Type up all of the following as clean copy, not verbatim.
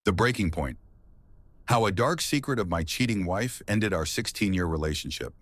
The breaking point. How a dark secret of my cheating wife ended our 16-year relationship.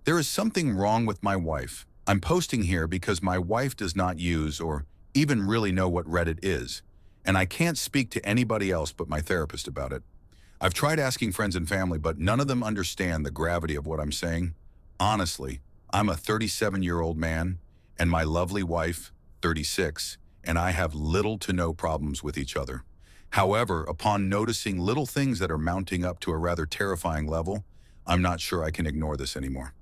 There is something wrong with my wife. I'm posting here because my wife does not use or even really know what Reddit is, and I can't speak to anybody else but my therapist about it. I've tried asking friends and family, but none of them understand the gravity of what I'm saying. Honestly, I'm a 37-year-old man, and my lovely wife, 36, and I have little to no problems with each other. However, upon noticing little things that are mounting up to a rather terrifying level, I'm not sure I can ignore this anymore.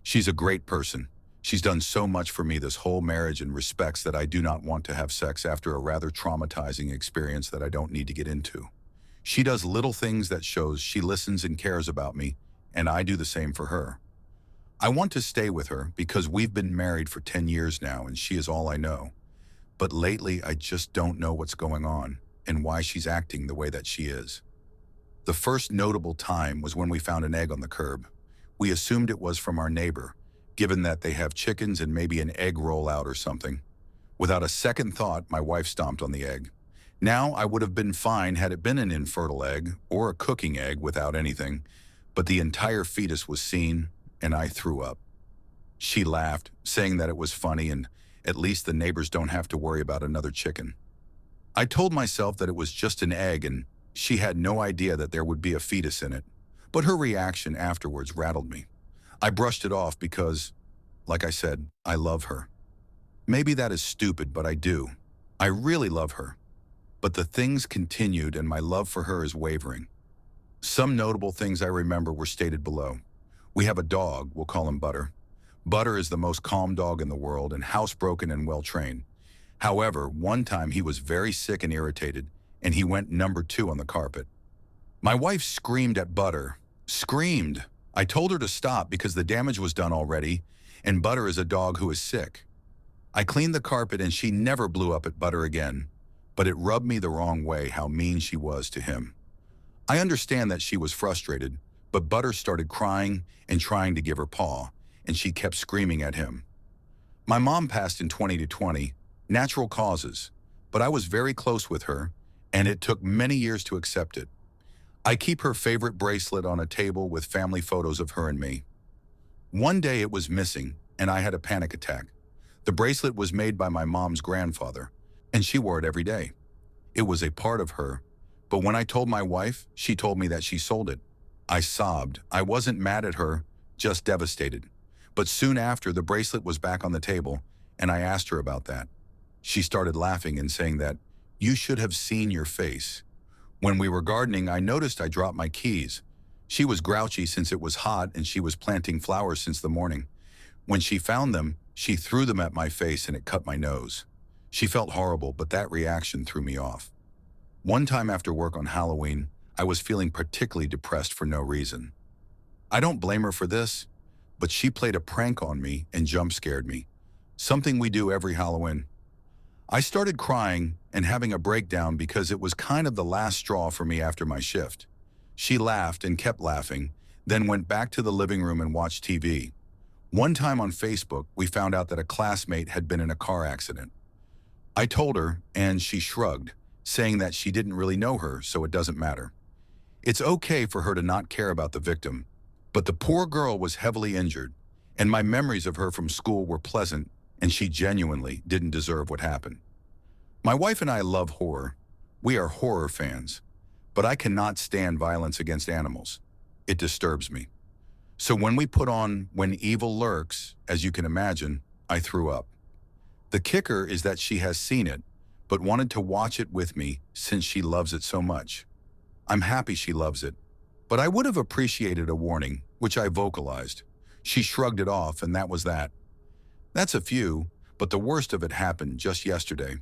She's a great person. She's done so much for me this whole marriage and respects that I do not want to have sex after a rather traumatizing experience that I don't need to get into. She does little things that shows she listens and cares about me, and I do the same for her. I want to stay with her because we've been married for 10 years now and she is all I know. But lately, I just don't know what's going on and why she's acting the way that she is. The first notable time was when we found an egg on the curb. We assumed it was from our neighbor, given that they have chickens and maybe an egg rollout or something. Without a second thought, my wife stomped on the egg. Now, I would have been fine had it been an infertile egg or a cooking egg without anything, but the entire fetus was seen, and I threw up. She laughed, saying that it was funny and at least the neighbors don't have to worry about another chicken. I told myself that it was just an egg and she had no idea that there would be a fetus in it, but her reaction afterwards rattled me. I brushed it off because, like I said, I love her. Maybe that is stupid, but I do. I really love her. But the things continued and my love for her is wavering. Some notable things I remember were stated below. We have a dog, we'll call him Butter. Butter is the most calm dog in the world and housebroken and well-trained. However, one time he was very sick and irritated, and he went number 2 on the carpet. My wife screamed at Butter. Screamed! I told her to stop because the damage was done already, and Butter is a dog who is sick. I cleaned the carpet and she never blew up at Butter again, but it rubbed me the wrong way how mean she was to him. I understand that she was frustrated, but Butter started crying and trying to give her paw, and she kept screaming at him. My mom passed in 2020, natural causes, but I was very close with her, and it took many years to accept it. I keep her favorite bracelet on a table with family photos of her and me. One day it was missing, and I had a panic attack. The bracelet was made by my mom's grandfather, and she wore it every day. It was a part of her, but when I told my wife, she told me that she sold it. I sobbed. I wasn't mad at her, just devastated. But soon after, the bracelet was back on the table, and I asked her about that. She started laughing and saying that, "You should have seen your face." When we were gardening, I noticed I dropped my keys. She was grouchy since it was hot and she was planting flowers since the morning. When she found them, she threw them at my face and it cut my nose. She felt horrible, but that reaction threw me off. One time after work on Halloween, I was feeling particularly depressed for no reason. I don't blame her for this, but she played a prank on me and jump scared me, something we do every Halloween. I started crying and having a breakdown because it was kind of the last straw for me after my shift. She laughed and kept laughing, then went back to the living room and watched TV. One time on Facebook, we found out that a classmate had been in a car accident. I told her, and she shrugged, saying that she didn't really know her, so it doesn't matter. It's okay for her to not care about the victim, but the poor girl was heavily injured, and my memories of her from school were pleasant, and she genuinely didn't deserve what happened. My wife and I love horror. We are horror fans, but I cannot stand violence against animals. It disturbs me. So when we put on When Evil Lurks, as you can imagine, I threw up. The kicker is that she has seen it, but wanted to watch it with me since she loves it so much. I'm happy she loves it, but I would have appreciated a warning, which I vocalized. She shrugged it off, and that was that. That's a few, but the worst of it happened just yesterday.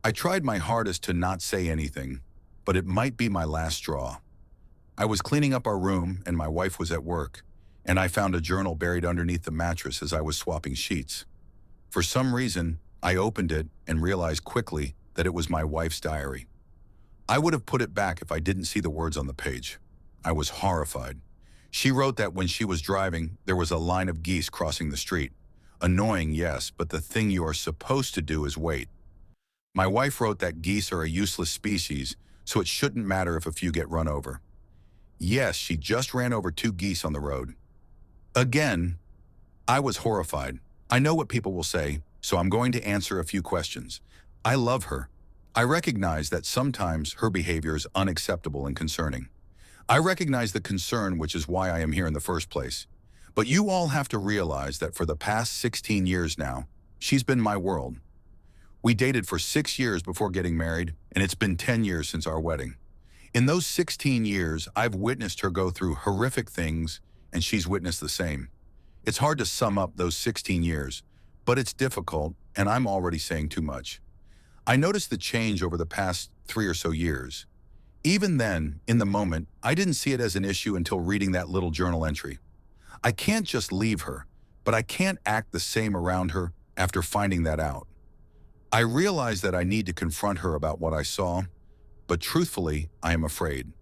I tried my hardest to not say anything, but it might be my last straw. I was cleaning up our room and my wife was at work, and I found a journal buried underneath the mattress as I was swapping sheets. For some reason, I opened it and realized quickly that it was my wife's diary. I would have put it back if I didn't see the words on the page. I was horrified. She wrote that when she was driving, there was a line of geese crossing the street. Annoying, yes, but the thing you are supposed to do is wait. My wife wrote that geese are a useless species, so it shouldn't matter if a few get run over. Yes, she just ran over 2 geese on the road. Again, I was horrified. I know what people will say, so I'm going to answer a few questions. I love her. I recognize that sometimes her behavior is unacceptable and concerning. I recognize the concern, which is why I am here in the first place. But you all have to realize that for the past 16 years now, she's been my world. We dated for 6 years before getting married, and it's been 10 years since our wedding. In those 16 years, I've witnessed her go through horrific things, and she's witnessed the same. It's hard to sum up those 16 years, but it's difficult, and I'm already saying too much. I noticed the change over the past 3 or so years. Even then, in the moment, I didn't see it as an issue until reading that little journal entry. I can't just leave her, but I can't act the same around her after finding that out. I realize that I need to confront her about what I saw, but truthfully, I am afraid.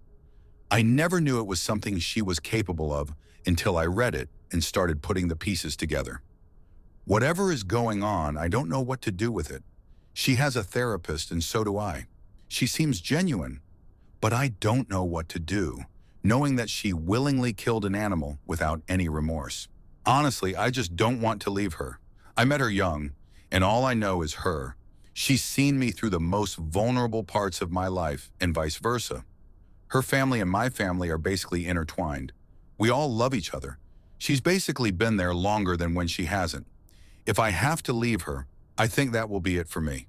I never knew it was something she was capable of until I read it and started putting the pieces together. Whatever is going on, I don't know what to do with it. She has a therapist and so do I. She seems genuine, but I don't know what to do, knowing that she willingly killed an animal without any remorse. Honestly, I just don't want to leave her. I met her young, and all I know is her. She's seen me through the most vulnerable parts of my life and vice versa. Her family and my family are basically intertwined. We all love each other. She's basically been there longer than when she hasn't. If I have to leave her, I think that will be it for me.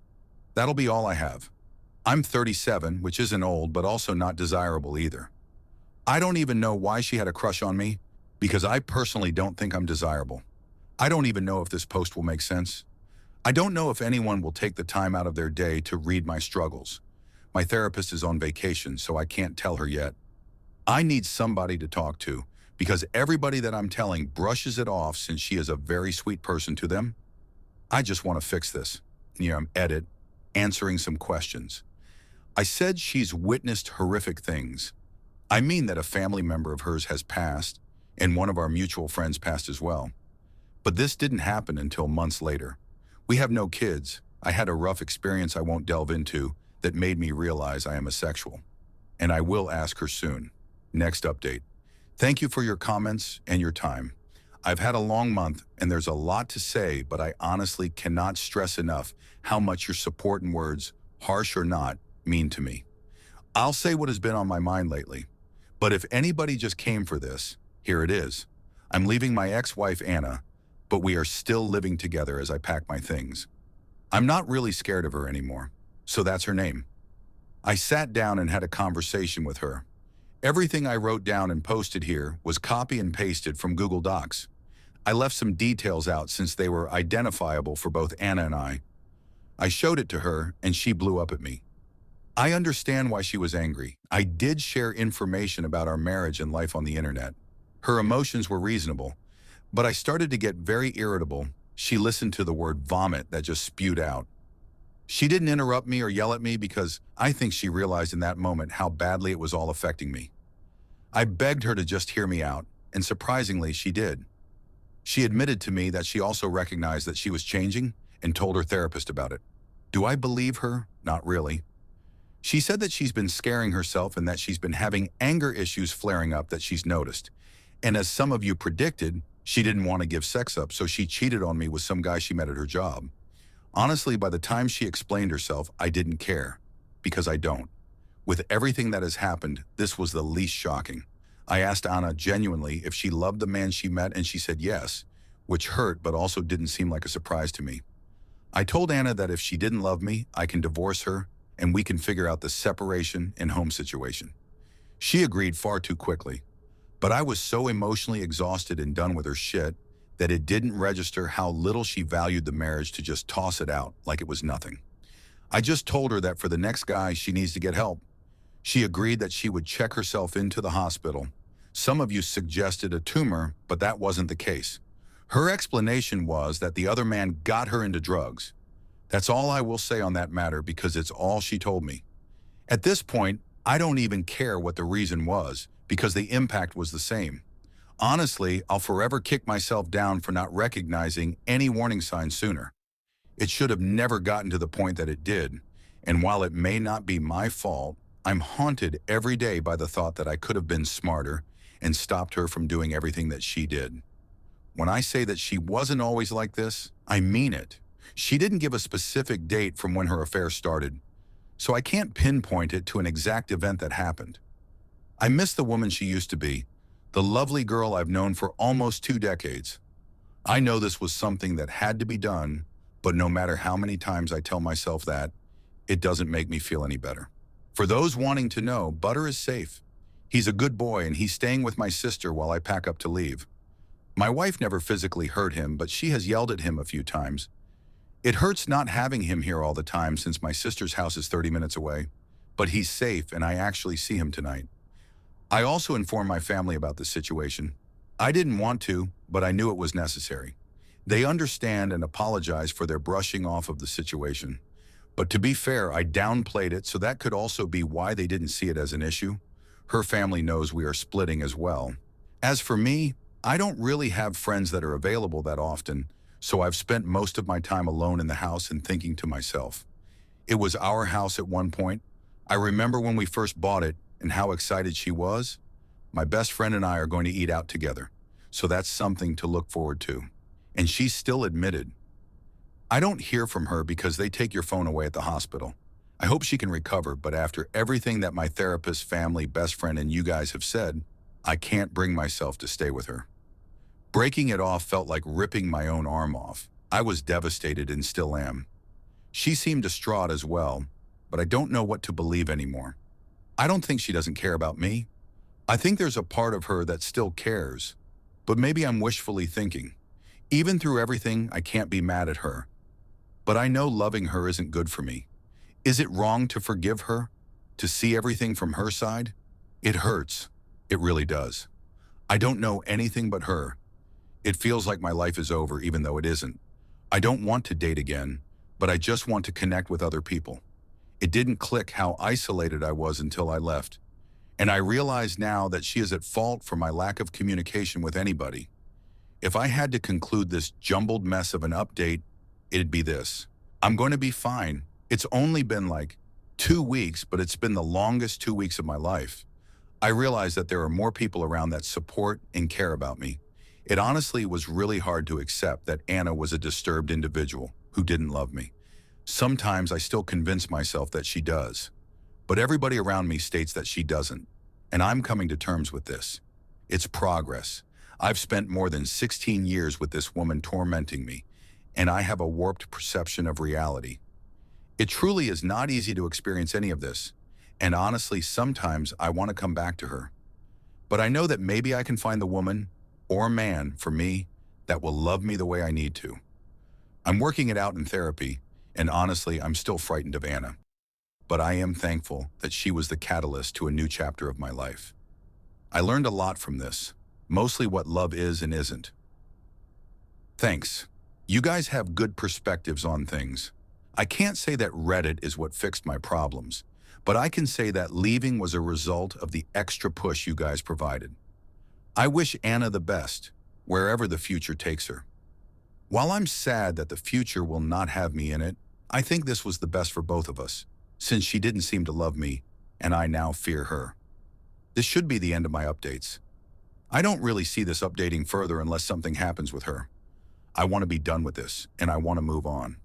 That'll be all I have. I'm 37, which isn't old, but also not desirable either. I don't even know why she had a crush on me, because I personally don't think I'm desirable. I don't even know if this post will make sense. I don't know if anyone will take the time out of their day to read my struggles. My therapist is on vacation, so I can't tell her yet. I need somebody to talk to, because everybody that I'm telling brushes it off since she is a very sweet person to them. I just want to fix this. Edit, answering some questions. I said she's witnessed horrific things. I mean that a family member of hers has passed, and one of our mutual friends passed as well. But this didn't happen until months later. We have no kids. I had a rough experience I won't delve into that made me realize I am asexual. And I will ask her soon. Next update. Thank you for your comments and your time. I've had a long month and there's a lot to say, but I honestly cannot stress enough how much your support and words, harsh or not, mean to me. I'll say what has been on my mind lately. But if anybody just came for this, here it is. I'm leaving my ex-wife Anna, but we are still living together as I pack my things. I'm not really scared of her anymore, so that's her name. I sat down and had a conversation with her. Everything I wrote down and posted here was copy and pasted from Google Docs. I left some details out since they were identifiable for both Anna and I. I showed it to her and she blew up at me. I understand why she was angry. I did share information about our marriage and life on the internet. Her emotions were reasonable, but I started to get very irritable. She listened to the word vomit that just spewed out. She didn't interrupt me or yell at me because I think she realized in that moment how badly it was all affecting me. I begged her to just hear me out, and surprisingly, she did. She admitted to me that she also recognized that she was changing and told her therapist about it. Do I believe her? Not really. She said that she's been scaring herself and that she's been having anger issues flaring up that she's noticed. And as some of you predicted, she didn't want to give sex up, so she cheated on me with some guy she met at her job. Honestly, by the time she explained herself, I didn't care, because I don't. With everything that has happened, this was the least shocking. I asked Anna genuinely if she loved the man she met, and she said yes, which hurt but also didn't seem like a surprise to me. I told Anna that if she didn't love me, I can divorce her, and we can figure out the separation and home situation. She agreed far too quickly, but I was so emotionally exhausted and done with her shit that it didn't register how little she valued the marriage to just toss it out like it was nothing. I just told her that for the next guy, she needs to get help. She agreed that she would check herself into the hospital. Some of you suggested a tumor, but that wasn't the case. Her explanation was that the other man got her into drugs. That's all I will say on that matter because it's all she told me. At this point, I don't even care what the reason was because the impact was the same. Honestly, I'll forever kick myself down for not recognizing any warning signs sooner. It should have never gotten to the point that it did, And while it may not be my fault, I'm haunted every day by the thought that I could have been smarter and stopped her from doing everything that she did. When I say that she wasn't always like this, I mean it. She didn't give a specific date from when her affair started, so I can't pinpoint it to an exact event that happened. I miss the woman she used to be, the lovely girl I've known for almost 2 decades. I know this was something that had to be done, but no matter how many times I tell myself that, it doesn't make me feel any better. For those wanting to know, Butter is safe. He's a good boy and he's staying with my sister while I pack up to leave. My wife never physically hurt him, but she has yelled at him a few times. It hurts not having him here all the time since my sister's house is 30 minutes away, but he's safe and I actually see him tonight. I also informed my family about the situation. I didn't want to, but I knew it was necessary. They understand and apologize for their brushing off of the situation. But to be fair, I downplayed it, so that could also be why they didn't see it as an issue. Her family knows we are splitting as well. As for me, I don't really have friends that are available that often, so I've spent most of my time alone in the house and thinking to myself. It was our house at one point. I remember when we first bought it and how excited she was. My best friend and I are going to eat out together, so that's something to look forward to. And she still admitted. I don't hear from her because they take your phone away at the hospital. I hope she can recover, but after everything that my therapist, family, best friend, and you guys have said, I can't bring myself to stay with her. Breaking it off felt like ripping my own arm off. I was devastated and still am. She seemed distraught as well, but I don't know what to believe anymore. I don't think she doesn't care about me. I think there's a part of her that still cares, but maybe I'm wishfully thinking. Even through everything, I can't be mad at her. But I know loving her isn't good for me. Is it wrong to forgive her? To see everything from her side? It hurts. It really does. I don't know anything but her. It feels like my life is over even though it isn't. I don't want to date again, but I just want to connect with other people. It didn't click how isolated I was until I left. And I realize now that she is at fault for my lack of communication with anybody. If I had to conclude this jumbled mess of an update, it'd be this. I'm going to be fine. It's only been like 2 weeks, but it's been the longest 2 weeks of my life. I realize that there are more people around that support and care about me. It honestly was really hard to accept that Anna was a disturbed individual who didn't love me. Sometimes I still convince myself that she does, but everybody around me states that she doesn't, and I'm coming to terms with this. It's progress. I've spent more than 16 years with this woman tormenting me, and I have a warped perception of reality. It truly is not easy to experience any of this, and honestly, sometimes I want to come back to her. But I know that maybe I can find the woman or man for me that will love me the way I need to. I'm working it out in therapy, and honestly, I'm still frightened of Anna. But I am thankful that she was the catalyst to a new chapter of my life. I learned a lot from this, mostly what love is and isn't. Thanks. You guys have good perspectives on things. I can't say that Reddit is what fixed my problems, but I can say that leaving was a result of the extra push you guys provided. I wish Anna the best, wherever the future takes her. While I'm sad that the future will not have me in it, I think this was the best for both of us, since she didn't seem to love me, and I now fear her. This should be the end of my updates. I don't really see this updating further unless something happens with her. I want to be done with this, and I want to move on.